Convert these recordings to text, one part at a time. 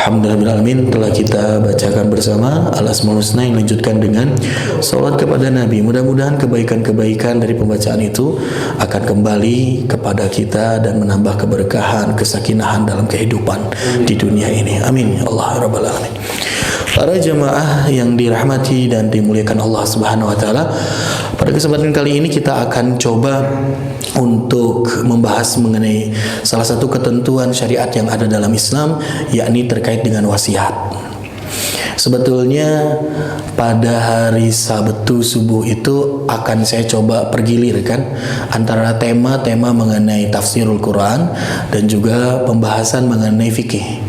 Alhamdulillahirrahmanirrahim, telah kita bacakan bersama Al-Asmaul Husna yang dilanjutkan dengan salawat kepada Nabi. Mudah-mudahan kebaikan-kebaikan dari pembacaan itu akan kembali kepada kita dan menambah keberkahan, kesakinahan dalam kehidupan di dunia ini. Amin ya Allah rabbal alamin. Para jamaah yang dirahmati dan dimuliakan Allah Subhanahu wa taala, pada kesempatan kali ini kita akan coba untuk membahas mengenai salah satu ketentuan syariat yang ada dalam Islam, yakni terkait dengan wasiat. Sebetulnya pada hari Sabtu subuh itu akan saya coba pergilirkan antara tema-tema mengenai tafsirul Quran dan juga pembahasan mengenai fikih.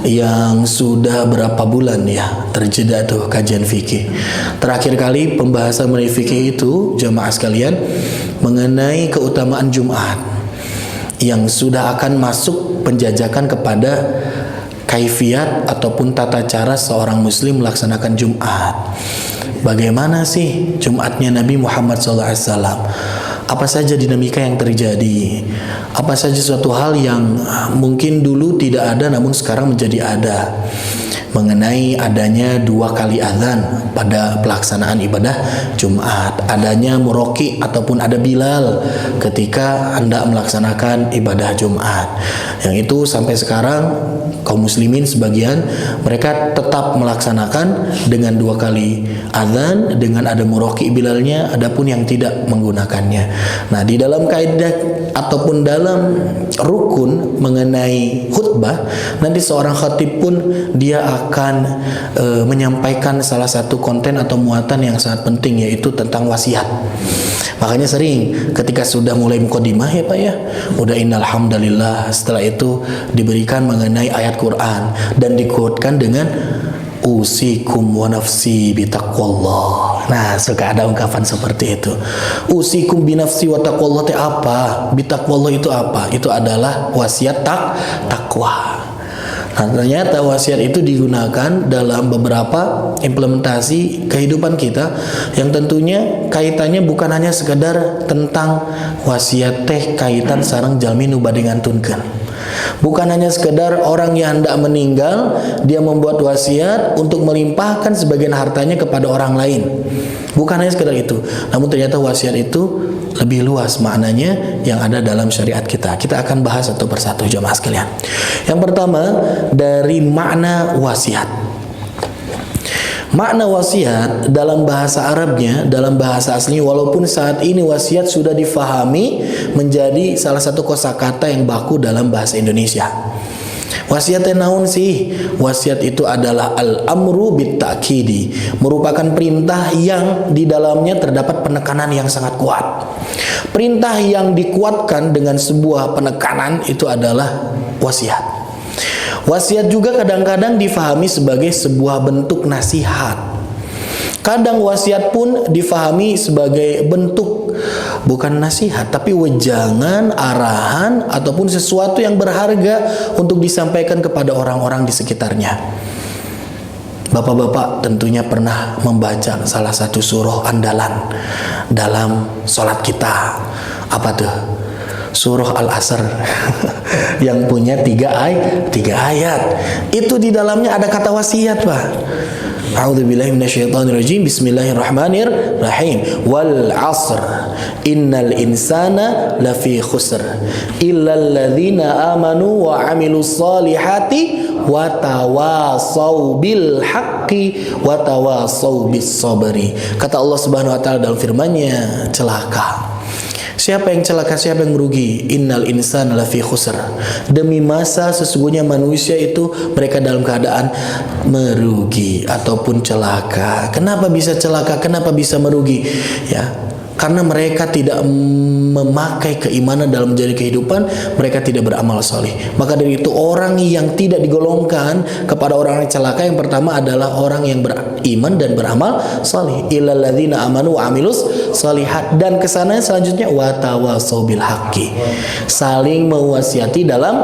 Yang sudah berapa bulan ya terjeda tuh kajian fikih. Terakhir kali pembahasan mengenai fikih itu jamaah sekalian mengenai keutamaan Jumat, yang sudah akan masuk penjajakan kepada kaifiat ataupun tata cara seorang muslim melaksanakan Jumat. Bagaimana sih Jumatnya Nabi Muhammad SAW? Apa saja dinamika yang terjadi? Apa saja suatu hal yang mungkin dulu tidak ada namun sekarang menjadi ada? Mengenai adanya 2 kali azan pada pelaksanaan ibadah Jumat, adanya muroki ataupun ada Bilal ketika hendak melaksanakan ibadah Jumat, yang itu sampai sekarang kaum muslimin sebagian mereka tetap melaksanakan dengan 2 kali azan dengan ada muroki Bilalnya, adapun yang tidak menggunakannya. Nah, di dalam kaidah ataupun dalam rukun mengenai khutbah, nanti seorang khatib pun dia akan menyampaikan salah satu konten atau muatan yang sangat penting, yaitu tentang wasiat. Makanya sering ketika sudah mulai mukadimah ya Pak ya, udah innal hamdalillah, setelah itu diberikan mengenai ayat Quran dan dikuatkan dengan usikum wa nafsi bitaqwallah. Nah, suka ada ungkapan seperti itu. Usikum binafsi wa taqwallah itu apa? Bitaqwallah itu apa? Itu adalah wasiat takwa. Nah, ternyata wasiat itu digunakan dalam beberapa implementasi kehidupan kita yang tentunya kaitannya bukan hanya sekedar tentang wasiat teh kaitan sareng jalmi nu bade ngantunkeun. Bukan hanya sekedar orang yang hendak meninggal dia membuat wasiat untuk melimpahkan sebagian hartanya kepada orang lain. Bukan hanya sekedar itu, namun ternyata wasiat itu lebih luas maknanya yang ada dalam syariat kita. Kita akan bahas satu persatu jamaah sekalian. Yang pertama dari makna wasiat. Makna wasiat dalam bahasa Arabnya, dalam bahasa aslinya, walaupun saat ini wasiat sudah difahami menjadi salah satu kosakata yang baku dalam bahasa Indonesia. Wasiat naun sih? Wasiat itu adalah al-amru bit-ta'kidi, merupakan perintah yang di dalamnya terdapat penekanan yang sangat kuat. Perintah yang dikuatkan dengan sebuah penekanan itu adalah wasiat. Wasiat juga kadang-kadang difahami sebagai sebuah bentuk nasihat. Kadang wasiat pun difahami sebagai bentuk bukan nasihat tapi wejangan, arahan ataupun sesuatu yang berharga untuk disampaikan kepada orang-orang di sekitarnya. Bapak-bapak tentunya pernah membaca salah satu surah andalan dalam sholat kita. Apa tuh? Surah Al-Asr yang punya 3 ayat. Itu di dalamnya ada kata wasiat, Pak. A'udzubillahi minasyaitonirrajim. Bismillahirrahmanirrahim. Wal 'asr innal insana lafi khusr illal ladzina amanu wa 'amilus solihati wa tawasau bil haqqi wa tawasau bis sabri. Kata Allah Subhanahu wa taala dalam firman-Nya, celaka. Siapa yang celaka, siapa yang merugi? Innal insana lafi khusr. Demi masa sesungguhnya manusia itu mereka dalam keadaan merugi ataupun celaka. Kenapa bisa celaka? Kenapa bisa merugi? Ya, karena mereka tidak memakai keimanan dalam menjalani kehidupan, mereka tidak beramal soleh. Maka dari itu orang yang tidak digolongkan kepada orang yang celaka, yang pertama adalah orang yang beriman dan beramal soleh. Illal ladzina amanu wa amilus solihat. Dan kesana selanjutnya watawasau bil haqqi, saling mewasiati dalam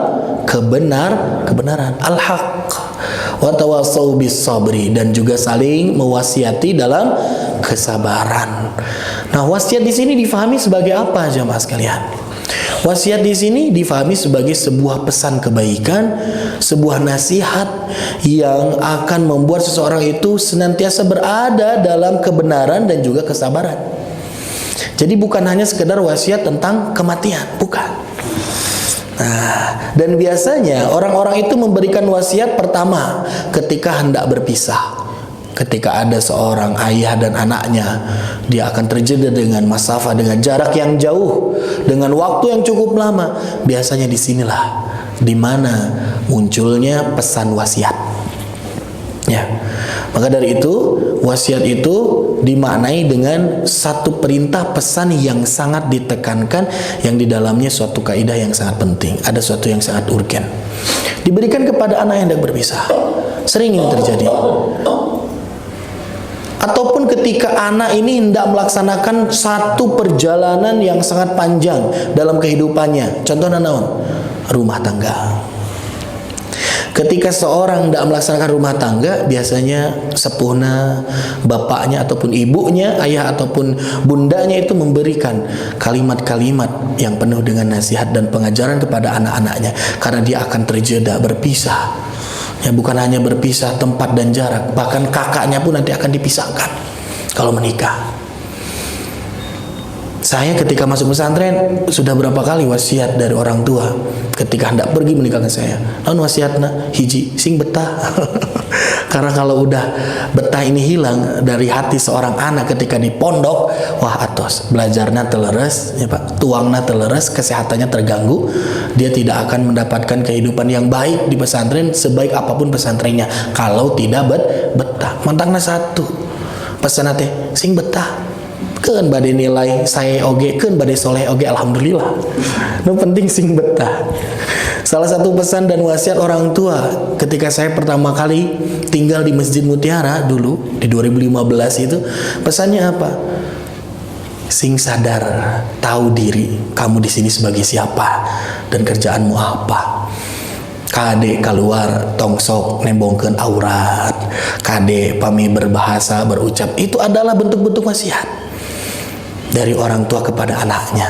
kebenaran, al-haq. Watawasau bis sabri, dan juga saling mewasiati dalam kesabaran. Nah, wasiat di sini difahami sebagai apa jamaah sekalian? Wasiat di sini difahami sebagai sebuah pesan kebaikan, sebuah nasihat yang akan membuat seseorang itu senantiasa berada dalam kebenaran dan juga kesabaran. Jadi bukan hanya sekedar wasiat tentang kematian, bukan. Nah, dan biasanya orang-orang itu memberikan wasiat pertama ketika hendak berpisah. Ketika ada seorang ayah dan anaknya, dia akan terjeda dengan masafah, dengan jarak yang jauh, dengan waktu yang cukup lama. Biasanya disinilah dimana munculnya pesan wasiat. Ya, maka dari itu wasiat itu dimaknai dengan satu perintah pesan yang sangat ditekankan, yang di dalamnya suatu kaidah yang sangat penting. Ada suatu yang sangat urgen. Diberikan kepada anak yang hendak berpisah. Sering ini terjadi. Ataupun ketika anak ini hendak melaksanakan satu perjalanan yang sangat panjang dalam kehidupannya. Contohnya naon? Rumah tangga. Ketika seorang hendak melaksanakan rumah tangga, biasanya sepuhna, bapaknya ataupun ibunya, ayah ataupun bundanya itu memberikan kalimat-kalimat yang penuh dengan nasihat dan pengajaran kepada anak-anaknya, karena dia akan terjeda berpisah. Ya, bukan hanya berpisah tempat dan jarak, bahkan kakaknya pun nanti akan dipisahkan kalau menikah. Saya ketika masuk pesantren sudah berapa kali wasiat dari orang tua ketika hendak pergi meninggalkan saya. Namun wasiatna hiji sing betah. Karena kalau udah betah ini hilang dari hati seorang anak ketika di pondok, wah atos belajarnya teleres, ya Pak, tuangnya teleres, kesehatannya terganggu, dia tidak akan mendapatkan kehidupan yang baik di pesantren sebaik apapun pesantrennya kalau tidak betah. Mantangna satu, pesan teh sing betah. Keun badai nilai saya oge, keun badai soleh oge, alhamdulillah. Nu penting sing betah. Salah satu pesan dan wasiat orang tua ketika saya pertama kali tinggal di Masjid Mutiara dulu di 2015 itu, pesannya apa? Sing sadar, tahu diri kamu di sini sebagai siapa dan kerjaanmu apa. Kade keluar tongsok nembongkeun aurat, kade pami berbahasa berucap, itu adalah bentuk-bentuk wasiat dari orang tua kepada anaknya.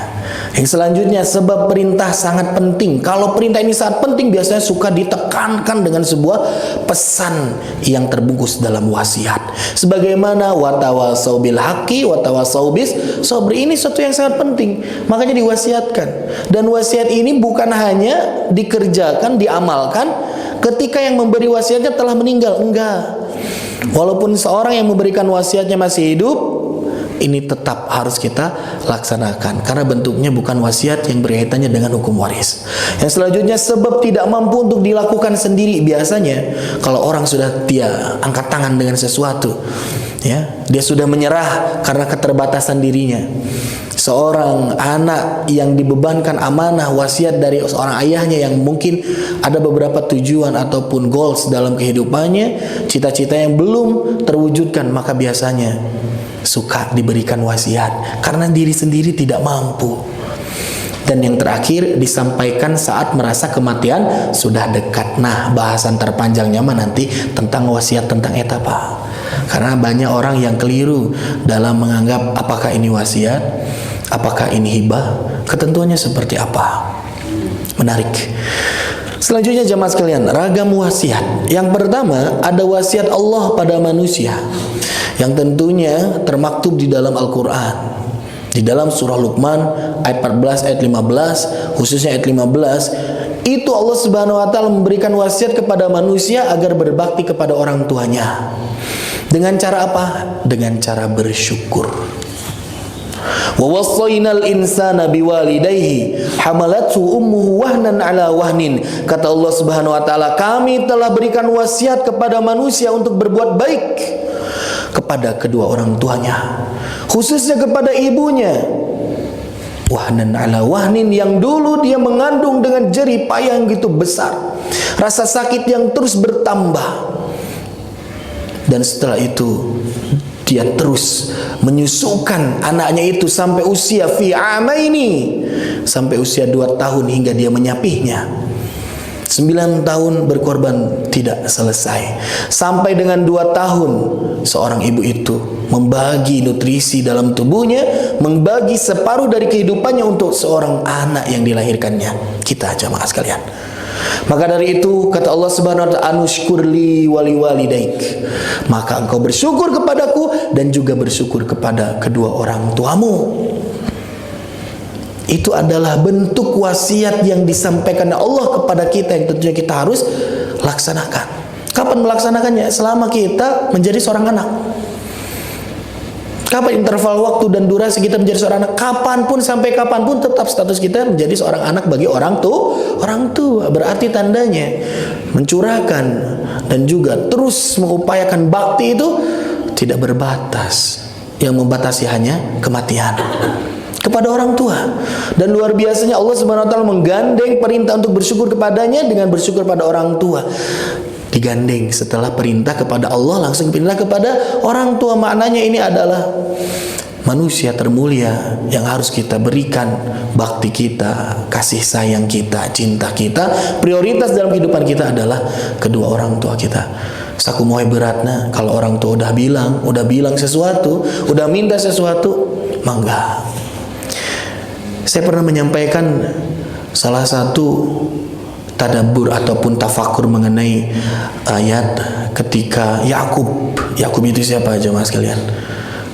Yang selanjutnya, sebab perintah sangat penting. Kalau perintah ini sangat penting, biasanya suka ditekankan dengan sebuah pesan yang terbungkus dalam wasiat. Sebagaimana watawasau bil haqqi watawasau bis sabr, ini sesuatu yang sangat penting, makanya diwasiatkan. Dan wasiat ini bukan hanya dikerjakan, diamalkan ketika yang memberi wasiatnya telah meninggal, enggak. Walaupun seorang yang memberikan wasiatnya masih hidup, ini tetap harus kita laksanakan karena bentuknya bukan wasiat yang berkaitannya dengan hukum waris. Yang selanjutnya, sebab tidak mampu untuk dilakukan sendiri. Biasanya kalau orang sudah dia angkat tangan dengan sesuatu, ya, dia sudah menyerah karena keterbatasan dirinya. Seorang anak yang dibebankan amanah wasiat dari seorang ayahnya yang mungkin ada beberapa tujuan ataupun goals dalam kehidupannya, cita-cita yang belum terwujudkan, maka biasanya suka diberikan wasiat karena diri sendiri tidak mampu. Dan yang terakhir, disampaikan saat merasa kematian sudah dekat. Nah, bahasan terpanjangnya mah nanti tentang wasiat tentang etapa. Karena banyak orang yang keliru dalam menganggap apakah ini wasiat, apakah ini hibah, ketentuannya seperti apa. Menarik. Selanjutnya jamaah sekalian, ragam wasiat. Yang pertama, ada wasiat Allah pada manusia, yang tentunya termaktub di dalam Al-Quran. Di dalam surah Luqman ayat 14 ayat 15, khususnya ayat 15, itu Allah Subhanahu wa taala memberikan wasiat kepada manusia agar berbakti kepada orang tuanya. Dengan cara apa? Dengan cara bersyukur. Wa wassaynal insana biwalidayhi hamalathu ummuhu wahnan ala wahnin. Kata Allah Subhanahu wa taala, kami telah berikan wasiat kepada manusia untuk berbuat baik kepada kedua orang tuanya, khususnya kepada ibunya. Wahnan ala wahnin, yang dulu dia mengandung dengan jerih payah yang gitu besar, rasa sakit yang terus bertambah. Dan setelah itu dia terus menyusukan anaknya itu sampai usia fi amaini, sampai usia 2 tahun hingga dia menyapihnya. 9 tahun berkorban tidak selesai. Sampai dengan 2 tahun seorang ibu itu membagi nutrisi dalam tubuhnya, membagi separuh dari kehidupannya untuk seorang anak yang dilahirkannya. Kita jamaah sekalian. Maka dari itu kata Allah Subhanahu wa ta'ala, anushkurli wali walidaik, maka engkau bersyukur kepadaku dan juga bersyukur kepada kedua orang tuamu. Itu adalah bentuk wasiat yang disampaikan Allah kepada kita, yang tentunya kita harus laksanakan. Kapan melaksanakannya? Selama kita menjadi seorang anak. Kapan interval waktu dan durasi kita menjadi seorang anak? Kapanpun, sampai kapanpun tetap status kita menjadi seorang anak bagi orang tua. Berarti tandanya mencurahkan dan juga terus mengupayakan bakti itu tidak berbatas. Yang membatasi hanya kematian kepada orang tua. Dan luar biasanya Allah Subhanahu wa taala menggandeng perintah untuk bersyukur kepadanya dengan bersyukur pada orang tua. Digandeng setelah perintah kepada Allah, langsung perintah kepada orang tua. Maknanya ini adalah manusia termulia yang harus kita berikan bakti kita, kasih sayang kita, cinta kita. Prioritas dalam kehidupan kita adalah kedua orang tua kita. Saku moe beratna kalau orang tua udah bilang sesuatu, udah minta sesuatu, mangga. Saya pernah menyampaikan salah satu tadabbur ataupun tafakur mengenai ayat ketika Yakub itu siapa jemaah sekalian?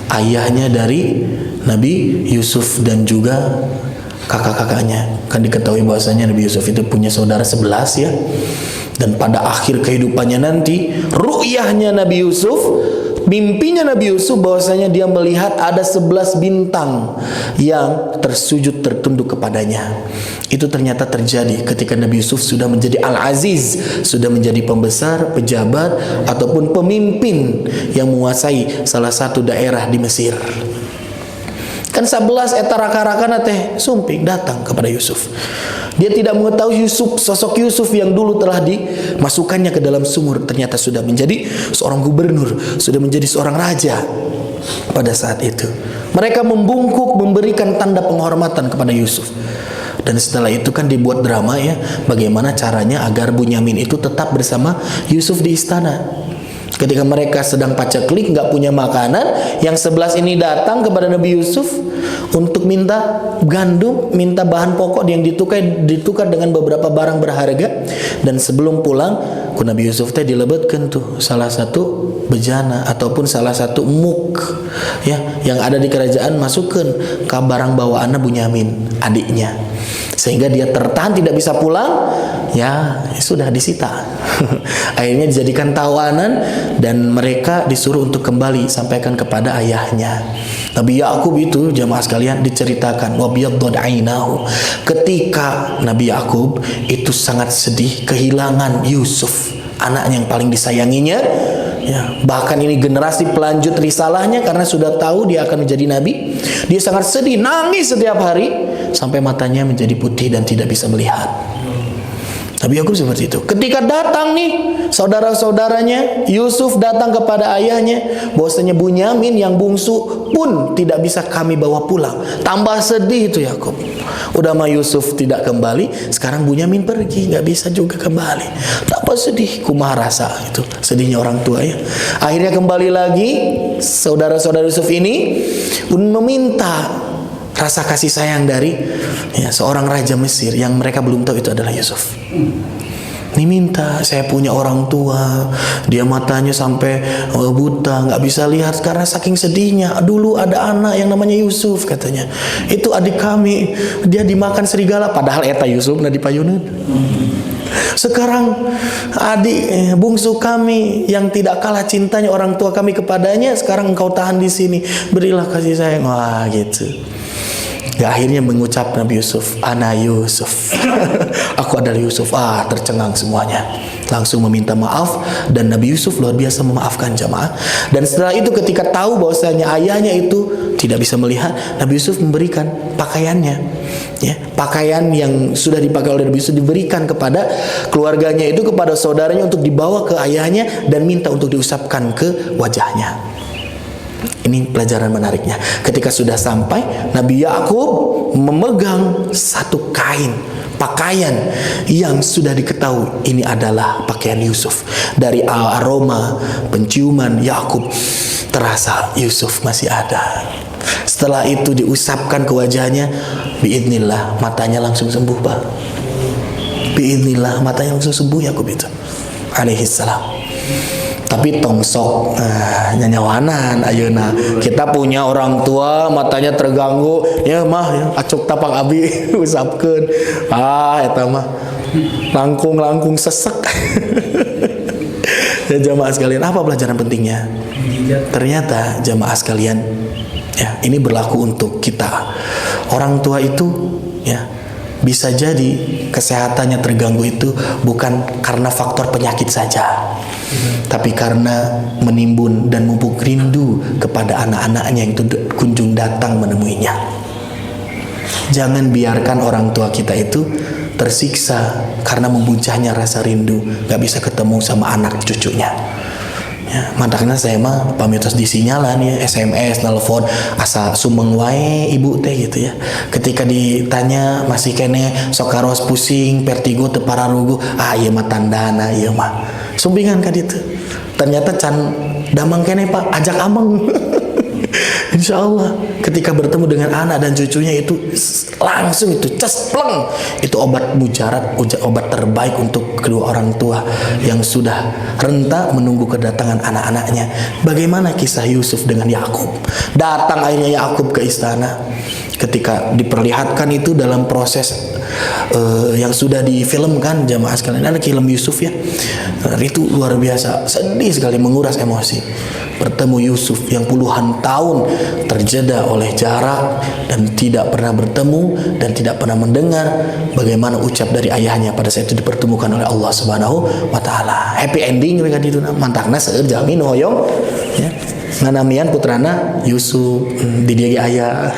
Ayahnya dari Nabi Yusuf dan juga kakak-kakaknya. Kan diketahui bahwasanya Nabi Yusuf itu punya saudara 11 ya. Dan pada akhir kehidupannya nanti, ru'yahnya Nabi Yusuf, mimpinya Nabi Yusuf bahwasanya dia melihat ada 11 bintang yang tersujud tertunduk kepadanya. Itu ternyata terjadi ketika Nabi Yusuf sudah menjadi Al-Aziz, sudah menjadi pembesar, pejabat ataupun pemimpin yang menguasai salah satu daerah di Mesir. Kan 11 eta raka-rakana teh sumping datang kepada Yusuf. Dia tidak mengetahui sosok Yusuf yang dulu telah dimasukkannya ke dalam sumur, ternyata sudah menjadi seorang gubernur, sudah menjadi seorang raja pada saat itu. Mereka membungkuk, memberikan tanda penghormatan kepada Yusuf. Dan setelah itu kan dibuat drama ya, bagaimana caranya agar Bunyamin itu tetap bersama Yusuf di istana. Ketika mereka sedang paceklik, nggak punya makanan, yang 11 ini datang kepada Nabi Yusuf untuk minta gandum, minta bahan pokok yang ditukar dengan beberapa barang berharga. Dan sebelum pulang, ku Nabi Yusuf teh dilebetkeun tuh salah satu bejana ataupun salah satu muk ya yang ada di kerajaan, masukkan ke barang bawaanna Bunyamin, adiknya. Sehingga dia tertahan tidak bisa pulang, ya sudah disita. Akhirnya dijadikan tawanan dan mereka disuruh untuk kembali sampaikan kepada ayahnya. Nabi Yakub itu jamaah sekalian diceritakan wabiyadud ainahu, ketika Nabi Yakub itu sangat sedih kehilangan Yusuf, anaknya yang paling disayanginya. Ya, bahkan ini generasi pelanjut risalahnya, karena sudah tahu dia akan menjadi nabi. Dia sangat sedih, nangis setiap hari sampai matanya menjadi putih dan tidak bisa melihat. Nabi Yakub seperti itu. Ketika datang nih saudara-saudaranya, Yusuf datang kepada ayahnya bahwasanya Bunyamin yang bungsu pun tidak bisa kami bawa pulang. Tambah sedih itu Yakub. Udah mah Yusuf tidak kembali, sekarang Bunyamin pergi, nggak bisa juga kembali. Tambah sedih, kumaha rasa itu sedihnya orang tua ya. Akhirnya kembali lagi saudara-saudara Yusuf ini meminta rasa kasih sayang dari seorang raja Mesir yang mereka belum tahu itu adalah Yusuf. Ini minta, saya punya orang tua, dia matanya sampai buta, nggak bisa lihat karena saking sedihnya. Dulu ada anak yang namanya Yusuf katanya, itu adik kami, dia dimakan serigala, padahal eta Yusuf nadi payuneun. Sekarang adik bungsu kami yang tidak kalah cintanya orang tua kami kepadanya, sekarang engkau tahan di sini, berilah kasih sayang. Wah gitu. Ya, akhirnya mengucap Nabi Yusuf, ana Yusuf. Aku adalah Yusuf. Tercengang semuanya. Langsung meminta maaf, dan Nabi Yusuf luar biasa memaafkan jamaah. Dan setelah itu ketika tahu bahwasanya ayahnya itu tidak bisa melihat, Nabi Yusuf memberikan pakaiannya. Ya, pakaian yang sudah dipakai oleh Nabi Yusuf diberikan kepada keluarganya itu, kepada saudaranya untuk dibawa ke ayahnya dan minta untuk diusapkan ke wajahnya. Ini pelajaran menariknya. Ketika sudah sampai, Nabi Yakub memegang satu kain pakaian yang sudah diketahui ini adalah pakaian Yusuf. Dari aroma penciuman Yakub terasa Yusuf masih ada. Setelah itu diusapkan ke wajahnya, biidznillah matanya langsung sembuh, Pak. Biidznillah matanya langsung sembuh Yakub itu alaihissalam. Tapi tongsok nyanyawanan ayeuna kita punya orang tua matanya terganggu ya mah ya acuk tapang abi usapkeun eta mah langkung sesek. Ya jamaah sekalian, apa pelajaran pentingnya? Ternyata jamaah sekalian, ya ini berlaku untuk kita. Orang tua itu ya bisa jadi kesehatannya terganggu itu bukan karena faktor penyakit saja, tapi karena menimbun dan memupuk rindu kepada anak-anaknya yang kunjung datang menemuinya. Jangan biarkan orang tua kita itu tersiksa karena membuncahnya rasa rindu, gak bisa ketemu sama anak cucunya. Ya, mantakna saya mah pamitos disinyalan ya, SMS, telepon, asa sumeng wae ibu teh gitu ya. Ketika ditanya masih kene sok karos pusing, vertigo teu pararugu, ieu mah tandana ieu mah. Sumbingan ka ditu. Ternyata can damang kene Pak, ajak ameng. Insya Allah ketika bertemu dengan anak dan cucunya itu langsung itu cespleng, itu obat mujarab, obat terbaik untuk kedua orang tua yang sudah renta menunggu kedatangan anak-anaknya. Bagaimana kisah Yusuf dengan Yakub? Datang akhirnya Yakub ke istana. Ketika diperlihatkan itu dalam proses yang sudah difilmkan jamaah sekalian, ada film Yusuf ya, itu luar biasa, sedih sekali, menguras emosi. Bertemu Yusuf yang puluhan tahun terjeda oleh jarak dan tidak pernah bertemu dan tidak pernah mendengar bagaimana ucap dari ayahnya pada saat itu dipertemukan oleh Allah Subhanahu wa taala. Happy ending mereka itu mantakna seueur jalmi nu hoyong ya. Nganamian putrana Yusuf di dia ayah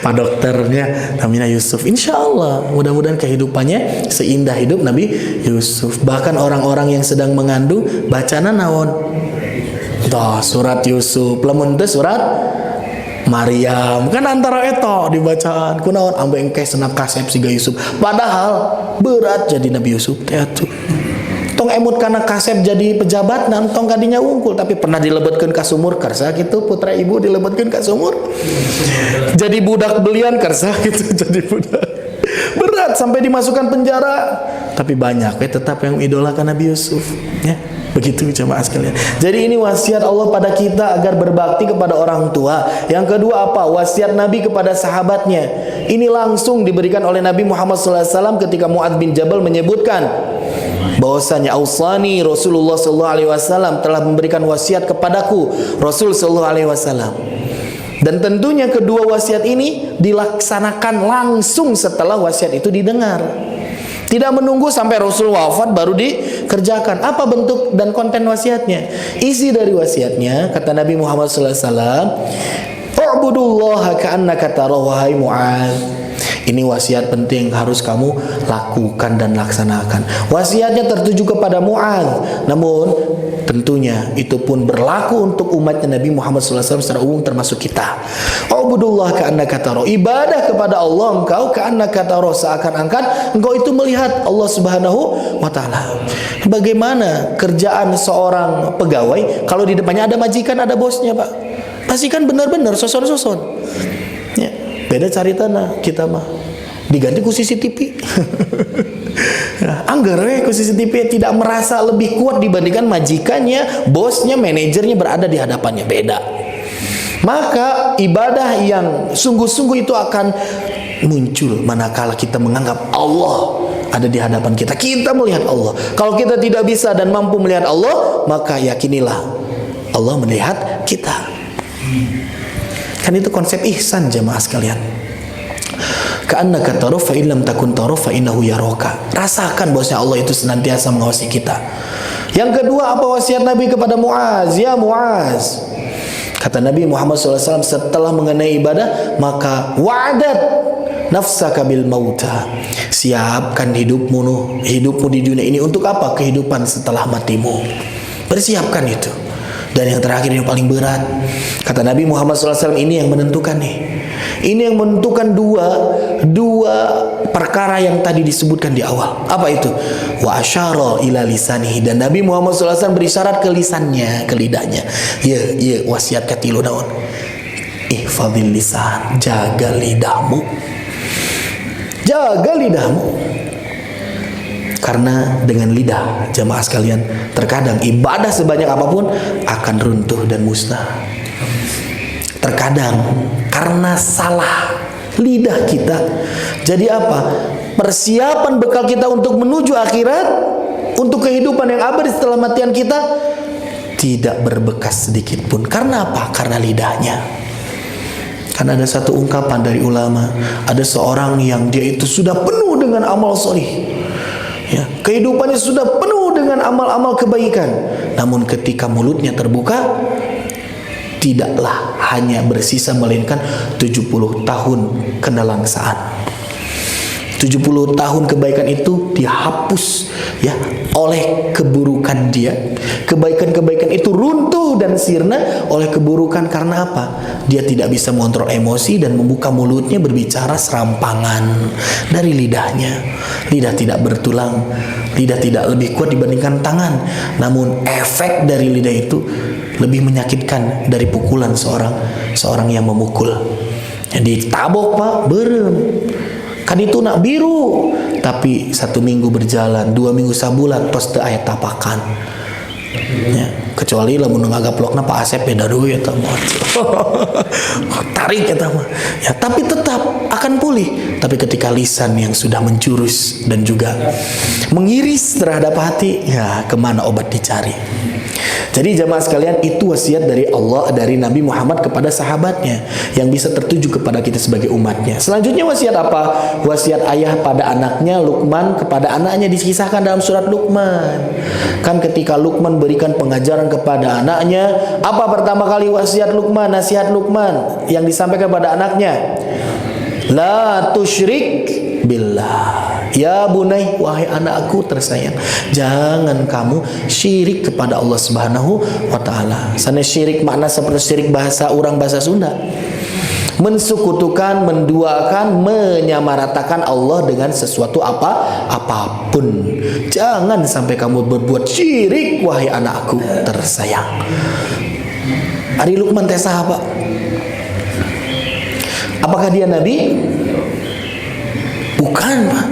Pak dokternya namanya Yusuf. Insya Allah mudah-mudahan kehidupannya seindah hidup Nabi Yusuf. Bahkan orang-orang yang sedang mengandung bacana naon toh surat Yusuf, lamun teu surat Maryam, kan antara eto dibacaan kunaon ambe engke senap kasep siga Yusuf. Padahal berat jadi Nabi Yusuf teh atuh. Tong emut kana kasep jadi pejabat nantong kadinya wungkul, tapi pernah dilebetkeun ka sumur karsa kitu, putra ibu dilebetkeun ka sumur. Jadi budak belian karsa gitu, jadi budak. Berat sampai dimasukkan penjara. Tapi banyak tetap yang idolakan Nabi Yusuf ya. Begitu jemaah sekalian. Jadi ini wasiat Allah pada kita agar berbakti kepada orang tua. Yang kedua apa? Wasiat Nabi kepada sahabatnya. Ini langsung diberikan oleh Nabi Muhammad SAW ketika Mu'adz bin Jabal menyebutkan bahwasanya ausani Rasulullah SAW telah memberikan wasiat kepadaku Rasul SAW. Dan tentunya kedua wasiat ini dilaksanakan langsung setelah wasiat itu didengar. Tidak menunggu sampai Rasul wafat baru dikerjakan. Apa bentuk dan konten wasiatnya? Isi dari wasiatnya kata Nabi Muhammad SAW, "U'budullaha ka'annaka tarahu wahai Mu'adz." Ini wasiat penting harus kamu lakukan dan laksanakan. Wasiatnya tertuju kepada Mu'adz, namun tentunya itu pun berlaku untuk umatnya Nabi Muhammad SAW secara umum termasuk kita. Ubudullah ka'annaka tarahu, ibadah kepada Allah engkau ka'annaka tarahu, seakan-akan engkau itu melihat Allah Subhanahu wa taala. Bagaimana kerjaan seorang pegawai kalau di depannya ada majikan, ada bosnya, Pak? Pasti kan benar-benar soson-soson. Ya, beda caritana kita mah. Diganti ku CCTV. Anggar ku CCTV tidak merasa lebih kuat dibandingkan majikannya, bosnya, manajernya berada di hadapannya, beda. Maka ibadah yang sungguh-sungguh itu akan muncul manakala kita menganggap Allah ada di hadapan kita. Kita melihat Allah. Kalau kita tidak bisa dan mampu melihat Allah, maka yakinilah Allah melihat kita. Kan itu konsep ihsan jamaah sekalian. Ka'annaka tarahu fa illam takun tarahu fa innahu yaraka. Rasakan bahwasanya Allah itu senantiasa mengawasi kita. Yang kedua apa wasiat Nabi kepada Mu'adz? Ya Mu'adz, kata Nabi Muhammad SAW setelah mengenai ibadah, maka wa'adat nafsaka bil mauta. Siapkan hidupmu di dunia ini untuk apa? Kehidupan setelah matimu. Persiapkan itu. Dan yang terakhir yang paling berat, kata Nabi Muhammad SAW, ini yang menentukan nih. Ini yang menentukan dua perkara yang tadi disebutkan di awal. Apa itu? Wa asyara ila lisanihi, dan Nabi Muhammad SAW berisyarat ke lisannya, ke lidahnya. Ya wasiat katilu naon? Ihfadhil lisan, jaga lidahmu. Jaga lidahmu. Karena dengan lidah, jamaah sekalian, terkadang ibadah sebanyak apapun akan runtuh dan musnah. Terkadang karena salah lidah kita. Jadi apa? Persiapan bekal kita untuk menuju akhirat, untuk kehidupan yang abadi setelah matian kita, tidak berbekas sedikit pun. Karena apa? Karena lidahnya. Karena ada satu ungkapan dari ulama, ada seorang yang dia itu sudah penuh dengan amal solih, ya, kehidupannya sudah penuh dengan amal-amal kebaikan, namun ketika mulutnya terbuka, tidaklah hanya bersisa melainkan 70 tahun kenalangsaan. 70 tahun kebaikan itu dihapus, ya, oleh keburukan dia. Kebaikan-kebaikan itu runtuh dan sirna oleh keburukan. Karena apa? Dia tidak bisa mengontrol emosi dan membuka mulutnya berbicara serampangan dari lidahnya. Lidah tidak bertulang, lidah tidak lebih kuat dibandingkan tangan, namun efek dari lidah itu lebih menyakitkan dari pukulan seorang yang memukul. Jadi tabok pak, berem. Kan itu nak biru, tapi 1 minggu berjalan, 2 minggu sabulan, tos teu aya tapakan. Ya, kecuali lamun ngagaplokna Pak Asep beda deui eta mah. Tarik eta mah. Ya, tapi tetap akan pulih. Tapi ketika lisan yang sudah menjurus dan juga mengiris terhadap hati, ya kemana obat dicari? Jadi jamaah sekalian, itu wasiat dari Allah, dari Nabi Muhammad kepada sahabatnya, yang bisa tertuju kepada kita sebagai umatnya. Selanjutnya wasiat apa? Wasiat ayah pada anaknya, Luqman kepada anaknya, dikisahkan dalam surat Luqman. Kan ketika Luqman berikan pengajaran kepada anaknya, apa pertama kali wasiat Luqman, nasihat Luqman yang disampaikan kepada anaknya? La tusyrik billah. Ya bunai, wahai anakku tersayang, jangan kamu syirik kepada Allah Subhanahu wa ta'ala. Sana syirik makna seperti syirik bahasa orang, bahasa Sunda, mensukutukan, menduakan, menyamaratakan Allah dengan sesuatu apapun. Jangan sampai kamu berbuat syirik, wahai anakku tersayang. Ari Luqman teh saha, Pak? Apakah dia nabi? Bukan, Pak.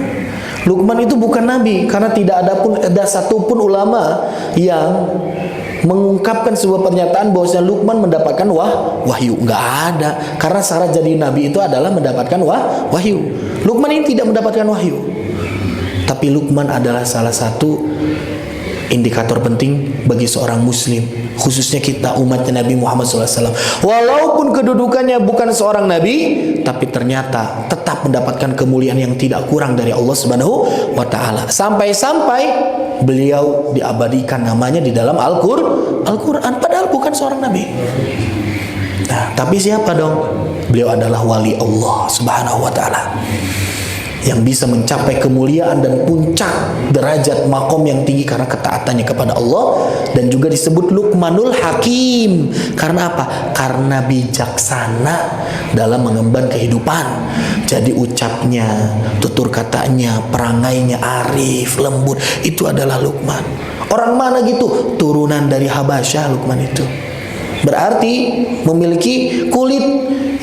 Luqman itu bukan nabi, karena tidak ada satupun ulama yang mengungkapkan sebuah pernyataan bahwasanya Luqman mendapatkan wahyu. Nggak ada, karena syarat jadi nabi itu adalah mendapatkan wahyu. Luqman ini tidak mendapatkan wahyu, tapi Luqman adalah salah satu indikator penting bagi seorang muslim, khususnya kita umatnya Nabi Muhammad SAW. Walaupun kedudukannya bukan seorang nabi, tapi ternyata tetap mendapatkan kemuliaan yang tidak kurang dari Allah Subhanahu wa ta'ala. Sampai-sampai beliau diabadikan namanya di dalam Al-Quran, padahal bukan seorang nabi. Nah, tapi siapa dong? Beliau adalah wali Allah Subhanahu wa ta'ala, yang bisa mencapai kemuliaan dan puncak derajat makom yang tinggi karena ketaatannya kepada Allah, dan juga disebut Luqmanul Hakim. Karena apa? Karena bijaksana dalam mengemban kehidupan. Jadi ucapnya, tutur katanya, perangainya arif, lembut, itu adalah Luqman. Orang mana gitu? Turunan dari Habasyah Luqman itu. Berarti memiliki kulit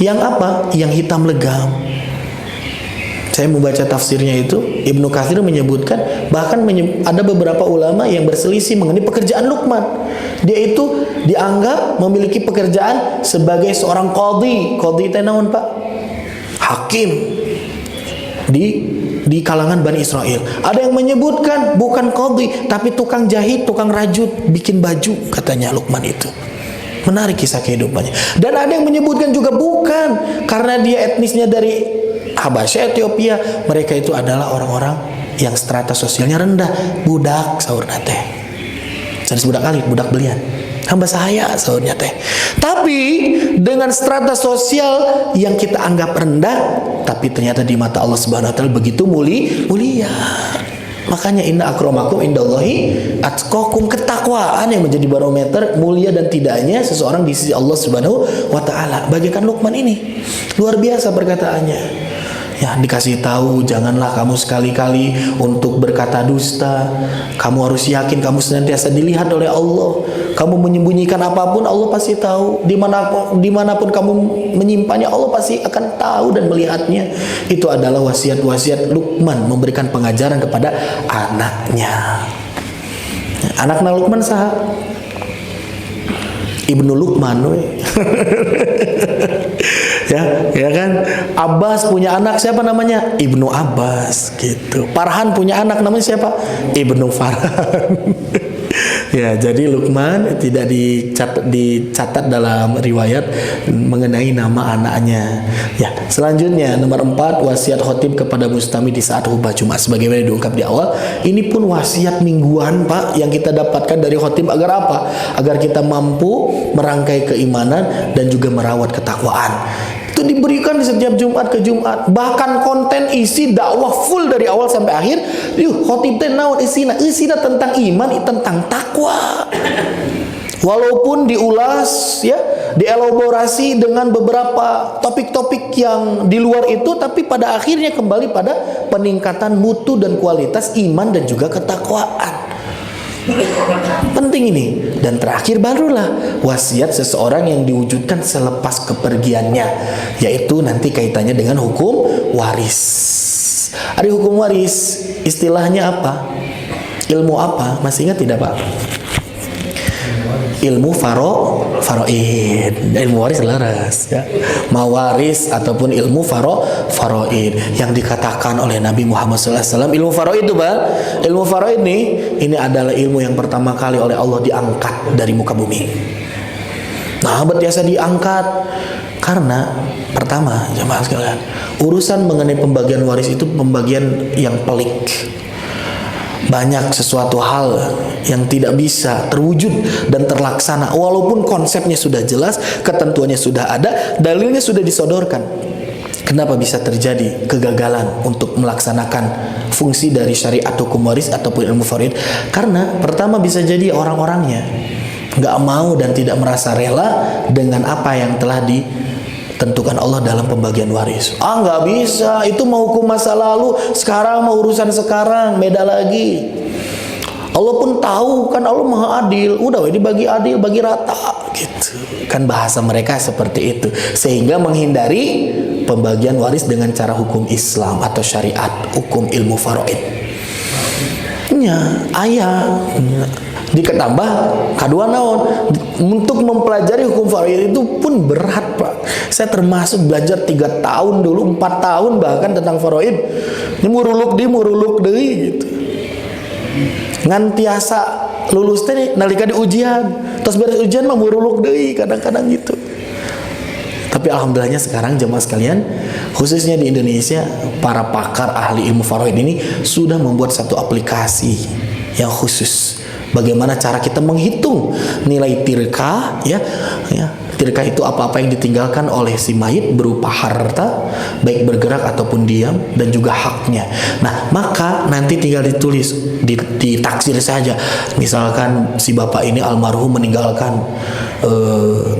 yang apa? Yang hitam legam. Saya membaca tafsirnya itu, Ibnu Katsir menyebutkan, bahkan ada beberapa ulama yang berselisih mengenai pekerjaan Luqman. Dia itu dianggap memiliki pekerjaan sebagai seorang qadhi. Qadhi itu naon, Pak? Hakim di kalangan Bani Israel. Ada yang menyebutkan bukan qadhi, tapi tukang jahit, tukang rajut, bikin baju, katanya Luqman itu. Menarik kisah kehidupannya. Dan ada yang menyebutkan juga bukan, karena dia etnisnya dari Habasyah, Ethiopia. Mereka itu adalah orang-orang yang strata sosialnya rendah. Budak, sahurna teh. Saya budak kali, budak belian. Hamba sahaya, sahurnya teh. Tapi dengan strata sosial yang kita anggap rendah, tapi ternyata di mata Allah Subhanahu wa ta'ala begitu mulia. Makanya inna akramakum indallahi atqakum, ketakwaan yang menjadi barometer mulia dan tidaknya seseorang di sisi Allah Subhanahu wa ta'ala. Bagaikan Luqman ini, luar biasa perkataannya. Ya, dikasih tahu janganlah kamu sekali-kali untuk berkata dusta. Kamu harus yakin kamu senantiasa dilihat oleh Allah. Kamu menyembunyikan apapun Allah pasti tahu. Dimanapun kamu menyimpannya Allah pasti akan tahu dan melihatnya. Itu adalah wasiat-wasiat Luqman memberikan pengajaran kepada anaknya. Anaknya Luqman sah Ibnu Luqman ya kan. Abbas punya anak siapa namanya? Ibnu Abbas gitu. Farhan punya anak namanya siapa? Ibnu Farhan. Ya, jadi Luqman tidak dicatat dalam riwayat mengenai nama anaknya. Ya, selanjutnya nomor 4, wasiat khotib kepada mustami di saat khutbah Jumat sebagaimana diungkap di awal. Ini pun wasiat mingguan, Pak, yang kita dapatkan dari khotib agar apa? Agar kita mampu merangkai keimanan dan juga merawat ketakwaan. Itu diberikan di setiap Jumat ke Jumat. Bahkan konten isi dakwah full dari awal sampai akhir. Khotib teh naon isina tentang iman, tentang takwa. Walaupun diulas ya, dielaborasi dengan beberapa topik-topik yang di luar itu, tapi pada akhirnya kembali pada peningkatan mutu dan kualitas iman dan juga ketakwaan. Penting ini. Dan terakhir barulah wasiat seseorang yang diwujudkan selepas kepergiannya, yaitu nanti kaitannya dengan hukum waris. Ada hukum waris, istilahnya apa? Ilmu apa? Masih ingat tidak, Pak? Ilmu faraid. Ilmu waris laras ya. Mawaris ataupun ilmu faraid yang dikatakan oleh Nabi Muhammad SAW. Ilmu faraid itu, Pak. Ilmu faraid nih, ini adalah ilmu yang pertama kali oleh Allah diangkat dari muka bumi. Nah, biasa diangkat karena pertama, jemaah sekalian, urusan mengenai pembagian waris itu pembagian yang pelik. Banyak sesuatu hal yang tidak bisa terwujud dan terlaksana walaupun konsepnya sudah jelas, ketentuannya sudah ada, dalilnya sudah disodorkan. Kenapa bisa terjadi kegagalan untuk melaksanakan fungsi dari syariat hukum waris ataupun ilmu faraid? Karena pertama bisa jadi orang-orangnya nggak mau dan tidak merasa rela dengan apa yang telah ditentukan Allah dalam pembagian waris. Nggak bisa, itu mau hukum masa lalu, sekarang mau urusan sekarang, beda lagi. Allah pun tahu kan, Allah maha adil, udah dibagi adil, bagi rata gitu. Kan bahasa mereka seperti itu, sehingga menghindari pembagian waris dengan cara hukum Islam atau syariat, hukum ilmu faraid. Ayah diketambah kedua naon untuk mempelajari hukum faraid itu pun berat, Pak. Saya termasuk belajar 3 tahun dulu, 4 tahun bahkan tentang faraid. Ini muruluk deui gitu. Ngan tiasa lulus teh nalika di ujian. Terus beres ujian mah muruluk deui kadang-kadang gitu. Tapi alhamdulillahnya sekarang jemaah sekalian, khususnya di Indonesia, para pakar ahli ilmu faraid ini sudah membuat satu aplikasi yang khusus. Bagaimana cara kita menghitung nilai tirkah ya. Tirkah itu apa-apa yang ditinggalkan oleh si mayit berupa harta, baik bergerak ataupun diam, dan juga haknya. Nah, maka nanti tinggal ditulis, ditaksir saja. Misalkan si bapak ini almarhum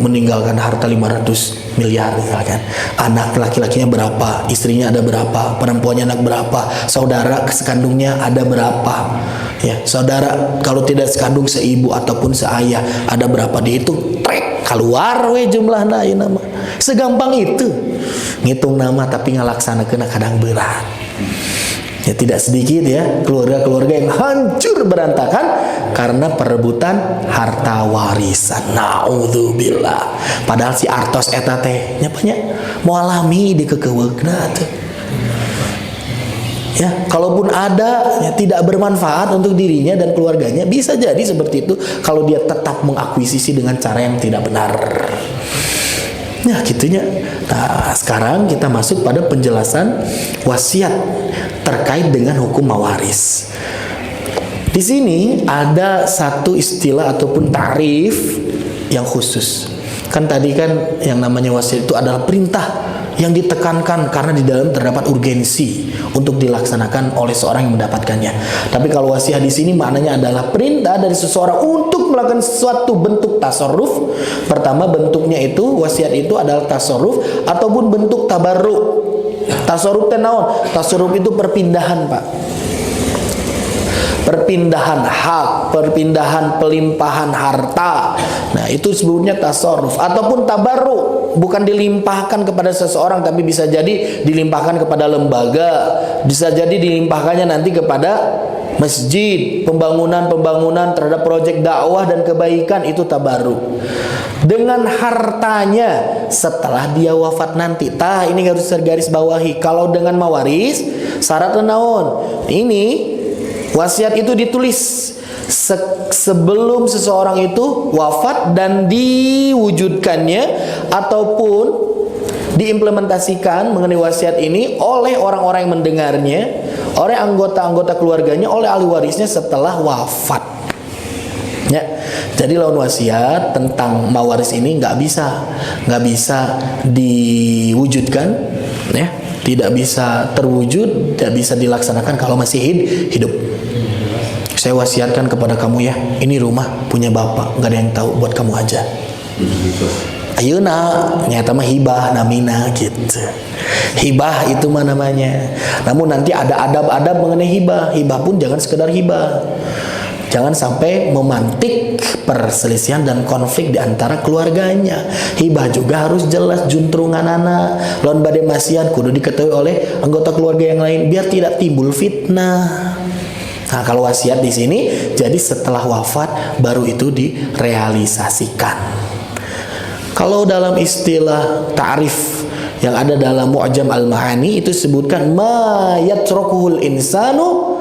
meninggalkan harta 500 miliar misalkan. Anak laki-lakinya berapa, istrinya ada berapa, perempuannya anak berapa, saudara sekandungnya ada berapa. Ya, saudara kalau tidak sekandung seibu ataupun seayah ada berapa, dihitung trek keluar jumlahna ieu nama. Segampang itu ngitung nama, tapi ngalaksanakeun kadang berat. Ya, tidak sedikit ya keluarga-keluarga yang hancur berantakan karena perebutan harta warisan. Naudzubillah. Padahal si artos eta teh nyapanya mau alami di kekeuweukna teh. Ya, kalaupun ada ya, tidak bermanfaat untuk dirinya dan keluarganya, bisa jadi seperti itu kalau dia tetap mengakuisisi dengan cara yang tidak benar. Nah, gitunya. Nah, sekarang kita masuk pada penjelasan wasiat terkait dengan hukum mawaris. Di sini ada satu istilah ataupun tarif yang khusus. Kan tadi kan yang namanya wasiat itu adalah perintah yang ditekankan karena di dalam terdapat urgensi untuk dilaksanakan oleh seorang yang mendapatkannya. Tapi kalau wasiat di sini maknanya adalah perintah dari seseorang untuk melakukan suatu bentuk tasarruf. Pertama bentuknya itu wasiat itu adalah tasarruf ataupun bentuk tabarruk. Tasarruf teh naon? Tasarruf itu perpindahan, Pak. Perpindahan hak, perpindahan pelimpahan harta. Nah, itu sebutnya tasarruf. Ataupun tabarruk, bukan dilimpahkan kepada seseorang, tapi bisa jadi dilimpahkan kepada lembaga, bisa jadi dilimpahkannya nanti kepada masjid, pembangunan terhadap proyek dakwah dan kebaikan, itu tabarruk. Dengan hartanya setelah dia wafat nanti. Ini harus garis bawahi. Kalau dengan mawaris, syaratnya naon? Ini wasiat itu ditulis sebelum seseorang itu wafat dan diwujudkannya ataupun diimplementasikan mengenai wasiat ini oleh orang-orang yang mendengarnya, oleh anggota-anggota keluarganya, oleh ahli warisnya setelah wafat. Ya, jadi lawan wasiat tentang mawaris ini nggak bisa diwujudkan, ya, tidak bisa terwujud, tidak bisa dilaksanakan kalau masih hidup. Saya wasiatkan kepada kamu ya, ini rumah punya bapak, nggak ada yang tahu, buat kamu aja. Ayeuna nyata mah hibah namina gitu. Hibah itu mah namanya. Namun nanti ada adab-adab mengenai hibah. Hibah pun jangan sekedar hibah. Jangan sampai memantik perselisihan dan konflik di antara keluarganya. Hibah juga harus jelas juntrungan anak. Lawan bade masian kudu diketahui oleh anggota keluarga yang lain biar tidak timbul fitnah. Nah, kalau wasiat di sini jadi setelah wafat baru itu direalisasikan. Kalau dalam istilah ta'rif yang ada dalam Mu'jam Al-Ma'ani itu sebutkan ma yatrakuhul insanu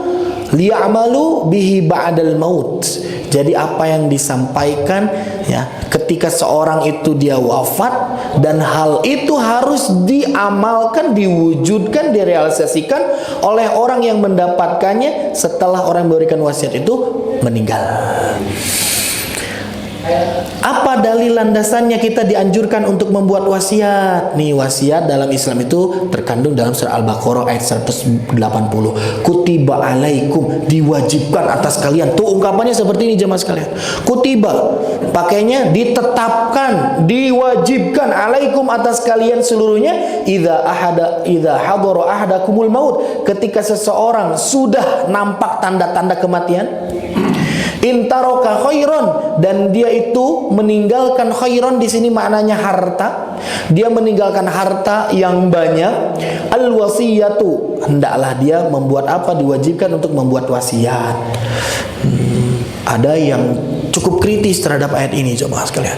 liya'malu bihi ba'dal maut. Jadi apa yang disampaikan ya ketika seorang itu dia wafat, dan hal itu harus diamalkan, diwujudkan, direalisasikan oleh orang yang mendapatkannya setelah orang yang memberikan wasiat itu meninggal. Apa dalil landasannya kita dianjurkan untuk membuat wasiat? Nih, wasiat dalam Islam itu terkandung dalam surah Al-Baqarah ayat 180. Kutiba alaikum, diwajibkan atas kalian. Tuh ungkapannya seperti ini jemaah sekalian. Kutiba, pakainya ditetapkan, diwajibkan alaikum atas kalian seluruhnya. Idza hadara ahadakumul maut, ketika seseorang sudah nampak tanda-tanda kematian. Intaroka khairon, dan dia itu meninggalkan khairon di sini maknanya harta. Dia meninggalkan harta yang banyak. Al wasiyatu, hendaklah dia membuat apa? Diwajibkan untuk membuat wasiat. Ada yang cukup kritis terhadap ayat ini jemaah sekalian.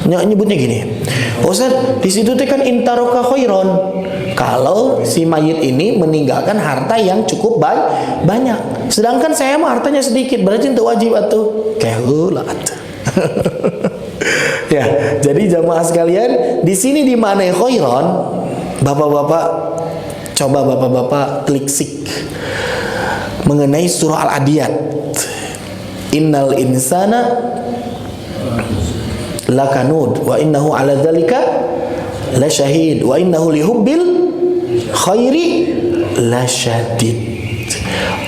Nyebutnya gini, Ustaz, di situ kan intaroka khairon. Kalau si mayit ini meninggalkan harta yang cukup banyak, sedangkan saya mah hartanya sedikit, berarti itu wajib atuh. Kehulat. Ya, jadi jamaah sekalian, di sini di mana khairon, bapak-bapak, coba bapak-bapak klik sik mengenai surah Al-Adiyat. Innal insana lakanud wa innahu ala dzalika lasyahid wa innahu lihubbil khairi lasyadid.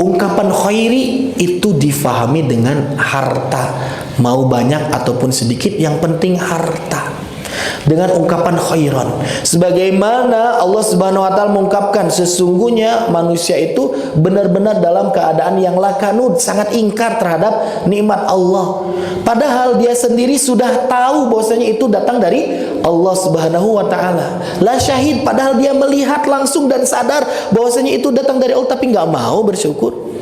Ungkapan khairi itu difahami dengan harta, mau banyak ataupun sedikit, yang penting harta. Dengan ungkapan khairan, sebagaimana Allah Subhanahu wa taala mengungkapkan sesungguhnya manusia itu benar-benar dalam keadaan yang lakanud, sangat ingkar terhadap nikmat Allah, padahal dia sendiri sudah tahu bahwasanya itu datang dari Allah Subhanahu wa taala. La syahid, padahal dia melihat langsung dan sadar bahwasanya itu datang dari Allah, tapi nggak mau bersyukur.